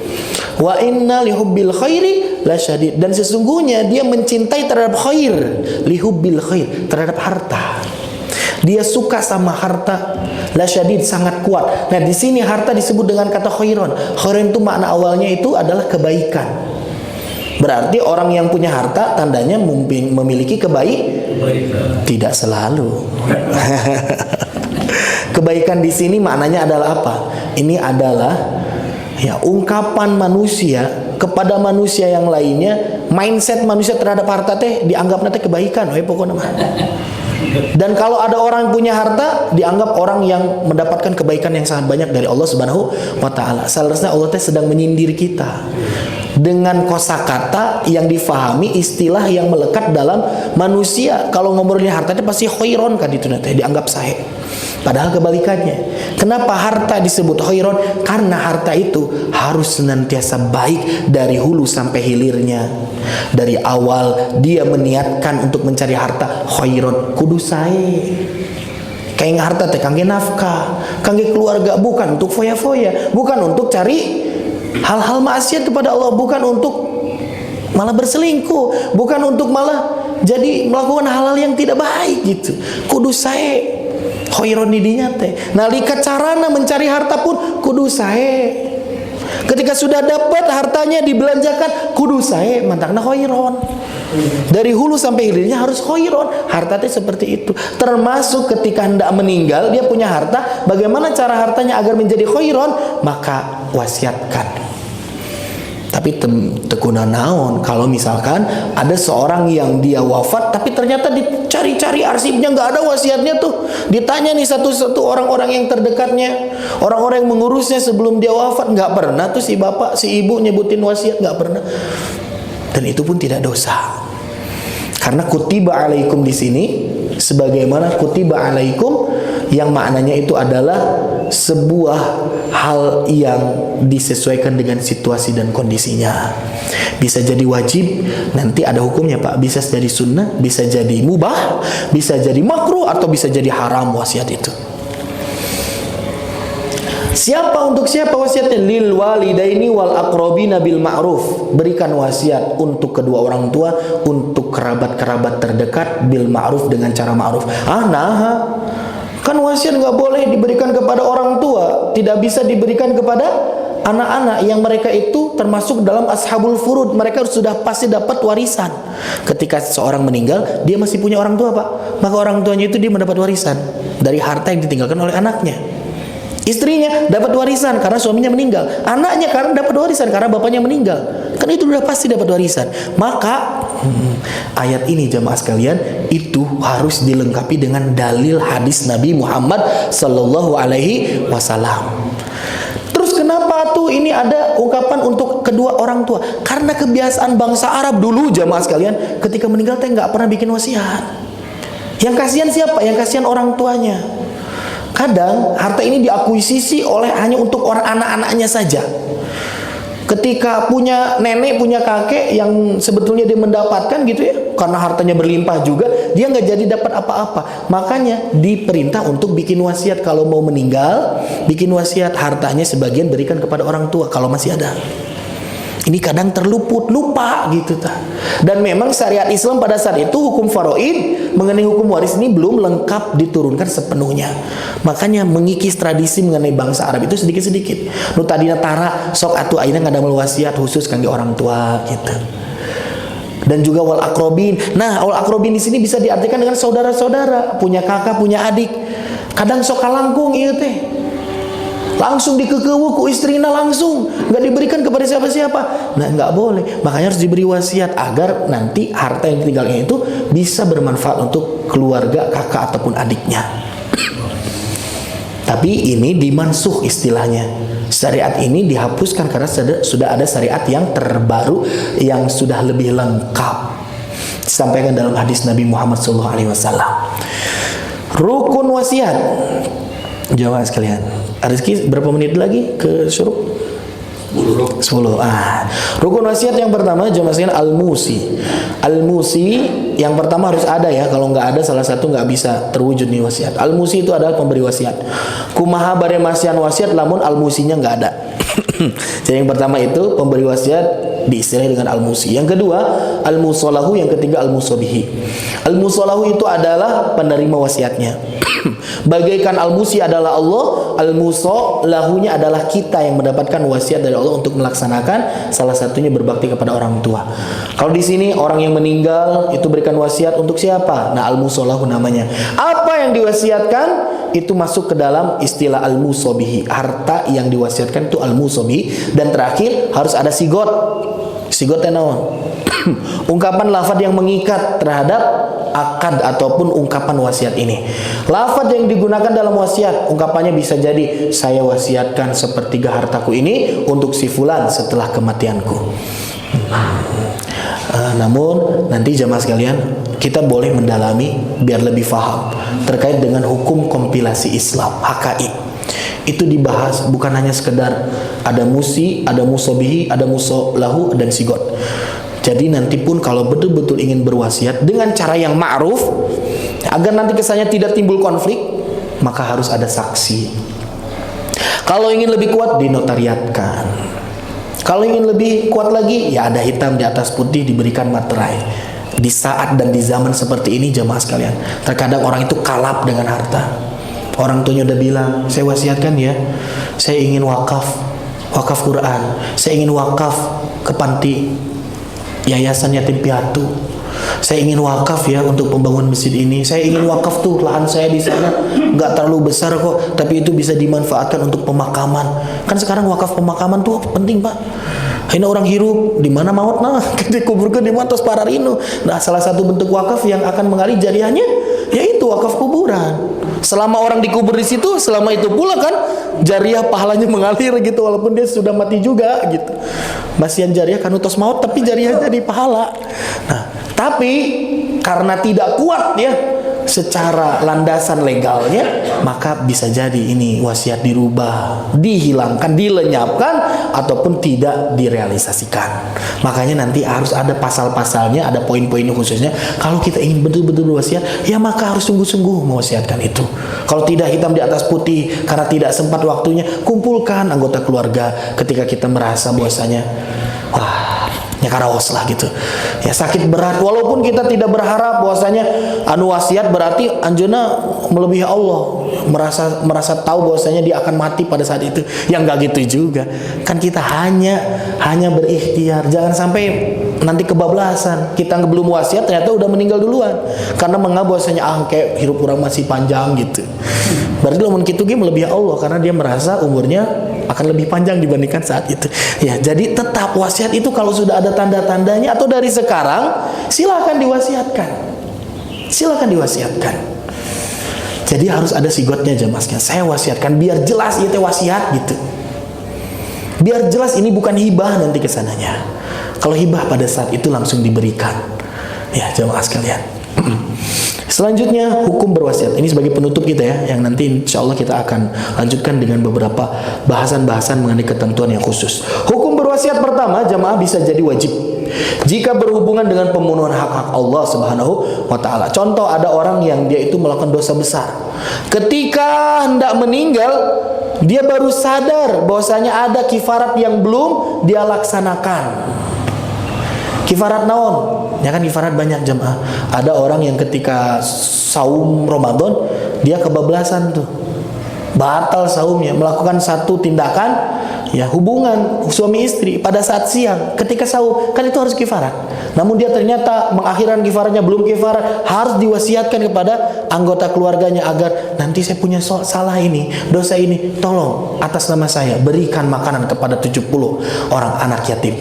Wa inna lihubbil khairi lasyadid, dan sesungguhnya dia mencintai terhadap khair, lihubbil khair, terhadap harta. Dia suka sama harta, lasyadid, sangat kuat. Nah, di sini harta disebut dengan kata khairon. Khairon itu makna awalnya itu adalah kebaikan. Berarti orang yang punya harta tandanya memiliki kebaikan. Tidak selalu. Kebaikan di sini maknanya adalah apa? Ini adalah ya ungkapan manusia kepada manusia yang lainnya, mindset manusia terhadap harta teh dianggap nanti kebaikan, pokoknya mah. Dan kalau ada orang yang punya harta, dianggap orang yang mendapatkan kebaikan yang sangat banyak dari Allah Subhanahu wa taala. Seharusnya Allah teh sedang menyindir kita dengan kosakata yang difahami, istilah yang melekat dalam manusia. Kalau ngomongin harta teh pasti khairon kan itu nanti dianggap sahih. Padahal kebalikannya. Kenapa harta disebut khairon? Karena harta itu harus senantiasa baik dari hulu sampai hilirnya. Dari awal dia meniatkan untuk mencari harta, khairon kudu sae. Kayak harta teh kangge nafkah, kangge keluarga, bukan untuk foya-foya, bukan untuk cari hal-hal maksiat kepada Allah, bukan untuk malah berselingkuh, bukan untuk malah jadi melakukan hal-hal yang tidak baik gitu. Kudu sae. Khairon didinya teh. Nalika carana mencari harta pun kudu sae. Ketika sudah dapat hartanya dibelanjakan kudu sae, mantangna khairon. Dari hulu sampai hilirnya harus khairon. Harta teh seperti itu. Termasuk ketika hendak meninggal dia punya harta, bagaimana cara hartanya agar menjadi khairon? Maka wasiatkan. Tapi tekuna naon kalau misalkan ada seorang yang dia wafat tapi ternyata dicari-cari arsipnya nggak ada wasiatnya tuh. Ditanya nih satu-satu orang-orang yang terdekatnya, orang-orang yang mengurusnya sebelum dia wafat, nggak pernah tuh si bapak, si ibu nyebutin wasiat, nggak pernah. Dan itu pun tidak dosa. Karena kutiba alaikum di sini sebagaimana kutiba alaikum yang maknanya itu adalah sebuah hal yang disesuaikan dengan situasi dan kondisinya. Bisa jadi wajib, nanti ada hukumnya Pak. Bisa jadi sunnah, bisa jadi mubah, bisa jadi makruh, atau bisa jadi haram wasiat itu. Siapa untuk siapa wasiatnya? Lil walidaini wal aqrabina bil ma'ruf. Berikan wasiat untuk kedua orang tua, untuk kerabat-kerabat terdekat bil ma'ruf, dengan cara ma'ruf. Kan wasiat nggak boleh diberikan kepada orang tua, tidak bisa diberikan kepada anak-anak yang mereka itu termasuk dalam ashabul furud. Mereka sudah pasti dapat warisan. Ketika seorang meninggal, dia masih punya orang tua Pak, maka orang tuanya itu dia mendapat warisan dari harta yang ditinggalkan oleh anaknya. Istrinya dapat warisan karena suaminya meninggal. Anaknya karena dapat warisan karena bapaknya meninggal. Kan itu sudah pasti dapat warisan. Maka ayat ini jamaah sekalian itu harus dilengkapi dengan dalil hadis Nabi Muhammad sallallahu alaihi wasallam. Terus kenapa tuh ini ada ungkapan untuk kedua orang tua? Karena kebiasaan bangsa Arab dulu jamaah sekalian, ketika meninggal teh nggak pernah bikin wasiat. Yang kasihan siapa? Yang kasihan orang tuanya. Kadang harta ini diakuisisi oleh hanya untuk orang anak-anaknya saja. Ketika punya nenek, punya kakek yang sebetulnya dia mendapatkan gitu ya, karena hartanya berlimpah juga, dia nggak jadi dapat apa-apa. Makanya diperintah untuk bikin wasiat. Kalau mau meninggal, bikin wasiat, hartanya sebagian berikan kepada orang tua kalau masih ada. Ini kadang terluput, lupa gitu ta. Dan memang syariat Islam pada saat itu hukum faraid mengenai hukum waris ini belum lengkap diturunkan sepenuhnya. Makanya mengikis tradisi mengenai bangsa Arab itu sedikit-sedikit. Nu tadina tara sok atuh ayeuna ngadamel wasiat khusus kangge orang tua gitu. Dan juga wal akrobin. Nah, wal akrobin di sini bisa diartikan dengan saudara-saudara, punya kakak, punya adik. Kadang sok kalangkung ieu teh. Langsung dikekewu ku istrina langsung, nggak diberikan kepada siapa-siapa. Nah, nggak boleh. Makanya harus diberi wasiat agar nanti harta yang ditinggalkan itu bisa bermanfaat untuk keluarga, kakak ataupun adiknya. Tapi ini dimansuh istilahnya. Syariat ini dihapuskan karena sudah ada syariat yang terbaru yang sudah lebih lengkap. Disampaikan dalam hadis Nabi Muhammad SAW. Rukun wasiat. Jamaah sekalian, Rizky berapa menit lagi ke syuruk? 10. Rukun wasiat yang pertama jamaah sekalian al-musi. Al-musi yang pertama harus ada ya. Kalau nggak ada salah satu nggak bisa terwujud nih wasiat. Al-musi itu adalah pemberi wasiat. Kumaha bare masian wasiat lamun al-musinya nggak ada. Jadi yang pertama itu pemberi wasiat diistilahi dengan al-musi. Yang kedua al-musallahu, yang ketiga al-musabihi. Al-musallahu itu adalah penerima wasiatnya. Bagaikan al-musi adalah Allah, al-musallahunya adalah kita yang mendapatkan wasiat dari Allah untuk melaksanakan, salah satunya berbakti kepada orang tua. Kalau di sini orang yang meninggal itu berikan wasiat untuk siapa? Nah, al-musallahu namanya. Apa yang diwasiatkan itu masuk ke dalam istilah al-musabihi. Harta yang diwasiatkan itu al-musabihi. Dan terakhir harus ada sigot. Sigot naon? Ungkapan lafaz yang mengikat terhadap akad ataupun ungkapan wasiat ini. Lafaz yang digunakan dalam wasiat, ungkapannya bisa jadi saya wasiatkan sepertiga hartaku ini untuk si fulan setelah kematianku. Namun nanti jamaah sekalian, kita boleh mendalami biar lebih paham terkait dengan hukum kompilasi Islam, HKI. Itu dibahas bukan hanya sekedar ada musi, ada musobihi, ada musolahu, dan sigot. Jadi nanti pun kalau betul-betul ingin berwasiat dengan cara yang ma'ruf, agar nanti kesannya tidak timbul konflik, maka harus ada saksi. Kalau ingin lebih kuat, dinotariatkan. Kalau ingin lebih kuat lagi, ya ada hitam di atas putih, diberikan materai. Di saat dan di zaman seperti ini jamaah sekalian, terkadang orang itu kalap dengan harta. Orang tuanya udah bilang, saya wasiatkan ya, saya ingin wakaf Quran, saya ingin wakaf ke panti yayasan yatim piatu, saya ingin wakaf ya untuk pembangunan masjid ini, saya ingin wakaf tuh lahan saya di sana nggak terlalu besar kok, tapi itu bisa dimanfaatkan untuk pemakaman. Kan sekarang wakaf pemakaman tuh penting pak. Ini orang hirup di mana maut nah dikuburkan di mana tos pararino. Nah salah satu bentuk wakaf yang akan mengalir jariahnya yaitu wakaf kuburan. Selama orang dikubur di situ, selama itu pula kan jariah pahalanya mengalir gitu, walaupun dia sudah mati juga gitu. Masian jariah kan utos maut tapi jariah jadi pahala. Nah, tapi karena tidak kuat ya secara landasan legalnya, maka bisa jadi ini wasiat dirubah, dihilangkan, dilenyapkan, ataupun tidak direalisasikan. Makanya nanti harus ada pasal-pasalnya, ada poin-poinnya khususnya. Kalau kita ingin betul-betul berwasiat, ya maka harus sungguh-sungguh mewasiatkan itu. Kalau tidak hitam di atas putih, karena tidak sempat waktunya, kumpulkan anggota keluarga ketika kita merasa bahwasanya wah, nyakaraos lah gitu. Ya sakit berat, walaupun kita tidak berharap bahwasanya anu wasiat berarti anjeunna melebihi Allah, merasa tahu bahwasanya dia akan mati pada saat itu. Yang enggak gitu juga. Kan kita hanya berikhtiar. Jangan sampai nanti kebablasan. Kita belum wasiat ternyata udah meninggal duluan. Karena menganggap bahwasanya kayak hidup orang masih panjang gitu. Berarti lamun kitu ge melebihi Allah karena dia merasa umurnya akan lebih panjang dibandingkan saat itu. Ya, jadi tetap wasiat itu kalau sudah ada tanda-tandanya atau dari sekarang silakan diwasiatkan. Silakan diwasiatkan. Jadi harus ada sigotnya jamaah sekalian. Saya wasiatkan biar jelas itu wasiat gitu. Biar jelas ini bukan hibah nanti kesananya. Kalau hibah pada saat itu langsung diberikan. Ya, jamaah sekalian. Selanjutnya hukum berwasiat. Ini sebagai penutup kita ya, yang nanti insya Allah kita akan lanjutkan dengan beberapa bahasan-bahasan mengenai ketentuan yang khusus. Hukum berwasiat pertama, jamaah bisa jadi wajib jika berhubungan dengan pemenuhan hak-hak Allah Subhanahu wa taala. Contoh, ada orang yang dia itu melakukan dosa besar. Ketika hendak meninggal, dia baru sadar bahwasanya ada kifarat yang belum dia laksanakan. Kifarat naon? Ya kan kifarat banyak jamaah. Ada orang yang ketika saum Ramadan dia kebablasan tuh. Batal saumnya, melakukan satu tindakan ya hubungan suami istri pada saat siang ketika saum, kan itu harus kifarat. Namun dia ternyata mengakhirkan kifaratnya belum kifarat, harus diwasiatkan kepada anggota keluarganya agar nanti saya punya salah ini, dosa ini, tolong atas nama saya berikan makanan kepada 70 orang anak yatim,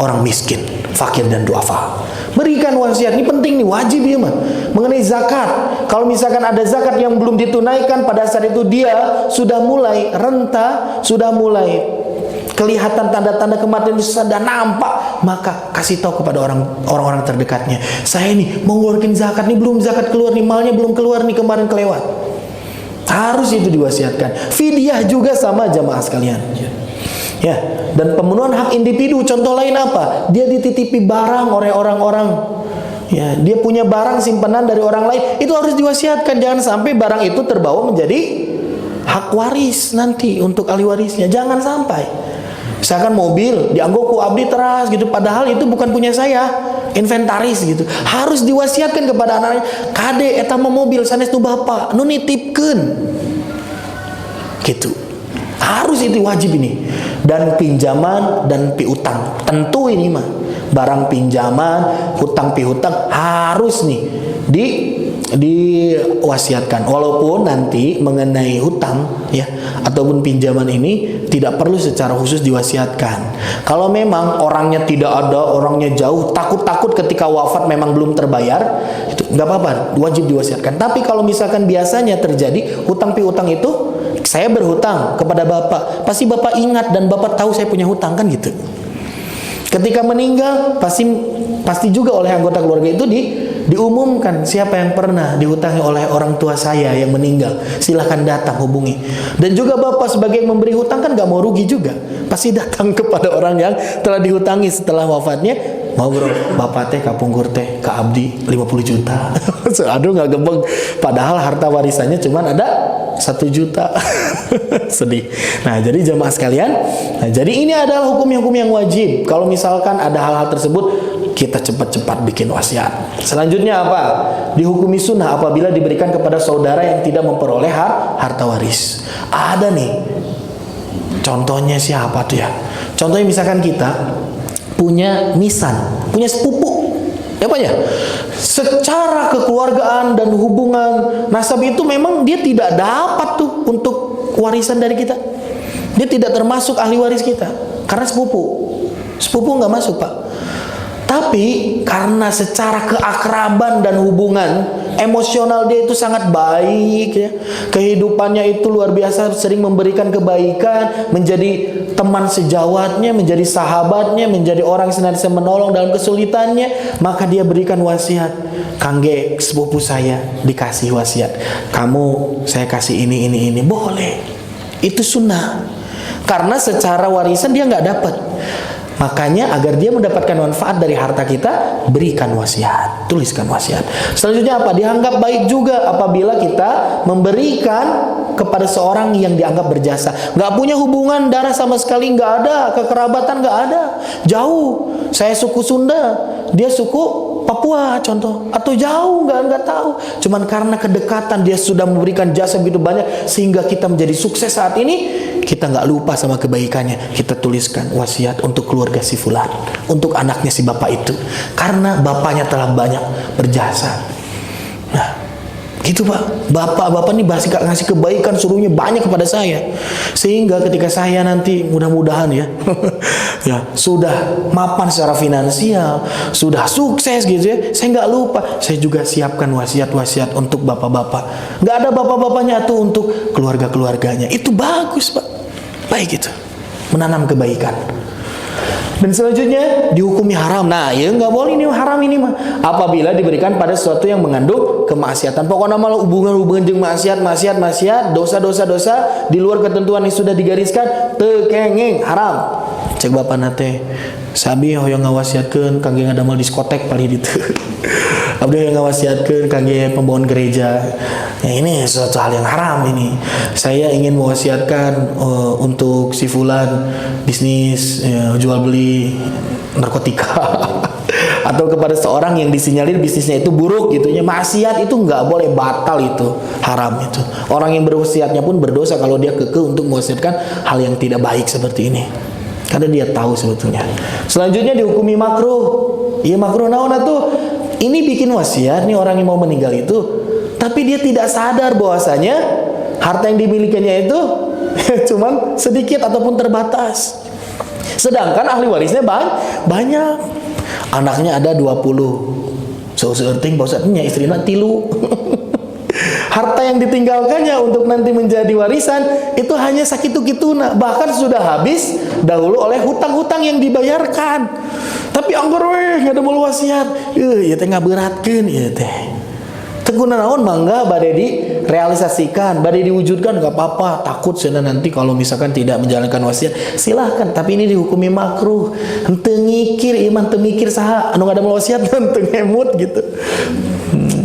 orang miskin, fakir dan duafa. Berikan wasiat, ini penting nih, wajib ya mah. Mengenai zakat, kalau misalkan ada zakat yang belum ditunaikan pada saat itu dia sudah mulai renta, sudah mulai kelihatan tanda-tanda kematian itu sudah nampak, maka kasih tahu kepada orang-orang terdekatnya, saya ini mau ngeluarin zakat nih, belum zakat keluar nih, malnya belum keluar nih, kemarin kelewat. Harus itu diwasiatkan. Fidyah juga sama jamaah sekalian. Ya, dan pemenuhan hak individu, contoh lain apa? Dia dititipi barang oleh orang-orang. Ya, dia punya barang simpanan dari orang lain, itu harus diwasiatkan. Jangan sampai barang itu terbawa menjadi hak waris nanti untuk ahli warisnya. Jangan sampai. Misalkan mobil dianggo ku abdi teras gitu, padahal itu bukan punya saya, inventaris gitu. Harus diwasiatkan kepada anaknya. Kade eta mah mobil sanes tu bapak, nu nitipkeun. Gitu. Harus itu wajib ini. Dan pinjaman dan piutang, tentu ini mah barang pinjaman, hutang pihutang harus nih diwasiatkan. Walaupun nanti mengenai hutang ya ataupun pinjaman ini tidak perlu secara khusus diwasiatkan. Kalau memang orangnya tidak ada, orangnya jauh, takut ketika wafat memang belum terbayar, itu nggak apa-apa, wajib diwasiatkan. Tapi kalau misalkan biasanya terjadi hutang piutang itu, saya berhutang kepada bapak, pasti bapak ingat dan bapak tahu saya punya hutang kan gitu. Ketika meninggal pasti juga oleh anggota keluarga itu diumumkan siapa yang pernah dihutangi oleh orang tua saya yang meninggal, silahkan datang hubungi. Dan juga bapak sebagai yang memberi hutang kan gak mau rugi juga, pasti datang kepada orang yang telah dihutangi setelah wafatnya, ngobrol, bapak teh kapungkur teh ke abdi 50 juta. Aduh gak gebeng, padahal harta warisannya cuman ada 1 juta. Sedih. Nah jadi jamaah sekalian, jadi ini adalah hukum-hukum yang wajib. Kalau misalkan ada hal-hal tersebut, kita cepat-cepat bikin wasiat. Selanjutnya apa? Dihukumi sunnah apabila diberikan kepada saudara yang tidak memperoleh harta waris. Ada nih. Contohnya siapa tuh ya? Contohnya misalkan kita punya nisan, punya sepupu. Apa ya? Secara kekeluargaan dan hubungan nasab itu memang dia tidak dapat tuh untuk warisan dari kita. Dia tidak termasuk ahli waris kita karena sepupu nggak masuk, Pak. Tapi karena secara keakraban dan hubungan emosional dia itu sangat baik ya. Kehidupannya itu luar biasa, sering memberikan kebaikan, menjadi teman sejawatnya, menjadi sahabatnya, menjadi orang yang senantiasa menolong dalam kesulitannya, maka dia berikan wasiat. Kangge sepupu saya dikasih wasiat. Kamu saya kasih ini. Boleh. Itu sunnah. Karena secara warisan dia nggak dapat. Makanya agar dia mendapatkan manfaat dari harta kita, berikan wasiat, tuliskan wasiat. Selanjutnya apa? Dianggap baik juga apabila kita memberikan kepada seorang yang dianggap berjasa. Nggak punya hubungan darah sama sekali, nggak ada kekerabatan, nggak ada, jauh. Saya suku Sunda, dia suku Papua contoh, atau jauh nggak tahu. Cuman karena kedekatan dia sudah memberikan jasa begitu banyak sehingga kita menjadi sukses saat ini. Kita nggak lupa sama kebaikannya. Kita tuliskan wasiat untuk keluarga si fulan, untuk anaknya si bapak itu, karena bapaknya telah banyak berjasa. Nah, gitu Pak. Bapak ini ngasih kebaikan, suruhnya banyak kepada saya, sehingga ketika saya nanti mudah-mudahan ya, ya sudah mapan secara finansial, sudah sukses gitu ya, saya nggak lupa. Saya juga siapkan wasiat-wasiat untuk bapak-bapak. Nggak ada bapak-bapaknya tuh untuk keluarga-keluarganya. Itu bagus Pak. Baik itu, menanam kebaikan. Dan selanjutnya dihukumi haram. Nah, ya nggak boleh ini haram ini mah. Apabila diberikan pada sesuatu yang mengandung kemaksiatan. Pokoknya malah hubungan jeung maksiat, dosa di luar ketentuan yang sudah digariskan, teu kenging haram. Cek bapak nate, sabi hoyong ngawasiatkeun kangge ngadamel diskotek paling ditu. Abdi yang ngawasiatkeun kangge pembangun gereja. Ya, ini sesuatu hal yang haram ini. Saya ingin mewasiatkan untuk si fulan bisnis jual beli narkotika atau kepada seorang yang disinyalir bisnisnya itu buruk gitu ya. Maksiat itu nggak boleh, batal itu, haram itu. Orang yang berwasiatnya pun berdosa kalau dia kekeh untuk mewasiatkan hal yang tidak baik seperti ini. Karena dia tahu sebetulnya. Selanjutnya dihukumi makruh. Iya makruh naon atuh? Ini bikin wasiat nih orang yang mau meninggal itu, tapi dia tidak sadar bahwasanya harta yang dimilikinya itu cuman sedikit ataupun terbatas. Sedangkan ahli warisnya banyak. Anaknya ada 20. Seueuting bahwasanya istrina 3. Harta yang ditinggalkannya untuk nanti menjadi warisan itu hanya sakitu-kituna, bahkan sudah habis dahulu oleh hutang-hutang yang dibayarkan. Tapi anggar weh nggak ada mau wasiat, ya teh ngaberatkeun ya teh. Teguna naon mangga bade direalisasikan, bade diwujudkan nggak apa-apa. Takut sana nanti kalau misalkan tidak menjalankan wasiat, silahkan. Tapi ini dihukumi makruh. Henteu ngikir iman, teu mikir saha anu ngada mau wasiat, henteu ngemut gitu.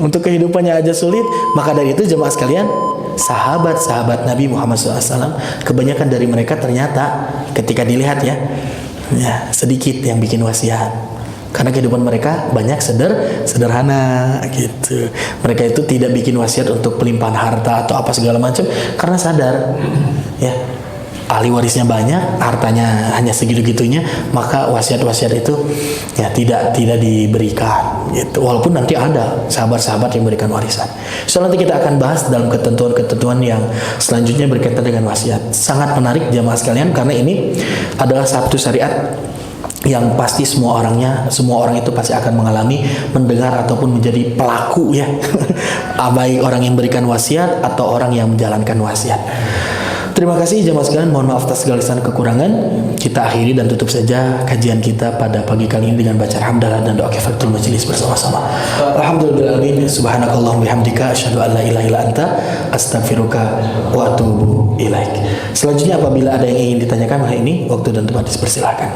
Untuk kehidupannya aja sulit. Maka dari itu jemaah sekalian, sahabat-sahabat Nabi Muhammad SAW, kebanyakan dari mereka ternyata ketika dilihat ya sedikit yang bikin wasiat, karena kehidupan mereka banyak sederhana gitu. Mereka itu tidak bikin wasiat untuk pelimpahan harta atau apa segala macam, karena sadar ya ahli warisnya banyak, hartanya hanya segitu-gitunya, maka wasiat-wasiat itu ya tidak diberikan gitu. Walaupun nanti ada sahabat-sahabat yang memberikan warisan. So nanti kita akan bahas dalam ketentuan-ketentuan yang selanjutnya berkaitan dengan wasiat. Sangat menarik jamaah sekalian, karena ini adalah satu syariat yang pasti semua orang itu pasti akan mengalami, mendengar ataupun menjadi pelaku ya. Baik orang yang memberikan wasiat atau orang yang menjalankan wasiat. Terima kasih jemaah sekalian, mohon maaf atas segala kesalahan kekurangan. Kita akhiri dan tutup saja kajian kita pada pagi kali ini dengan baca hamdalah dan doa kifaratul majelis bersama-sama. Alhamdulillahirabbil alamin, subhanakallahumma bihamdika asyhadu an la ilaha illa anta astaghfiruka wa atubu ilaik. Selanjutnya apabila ada yang ingin ditanyakan hari ini, waktu dan tempat dipersilakan.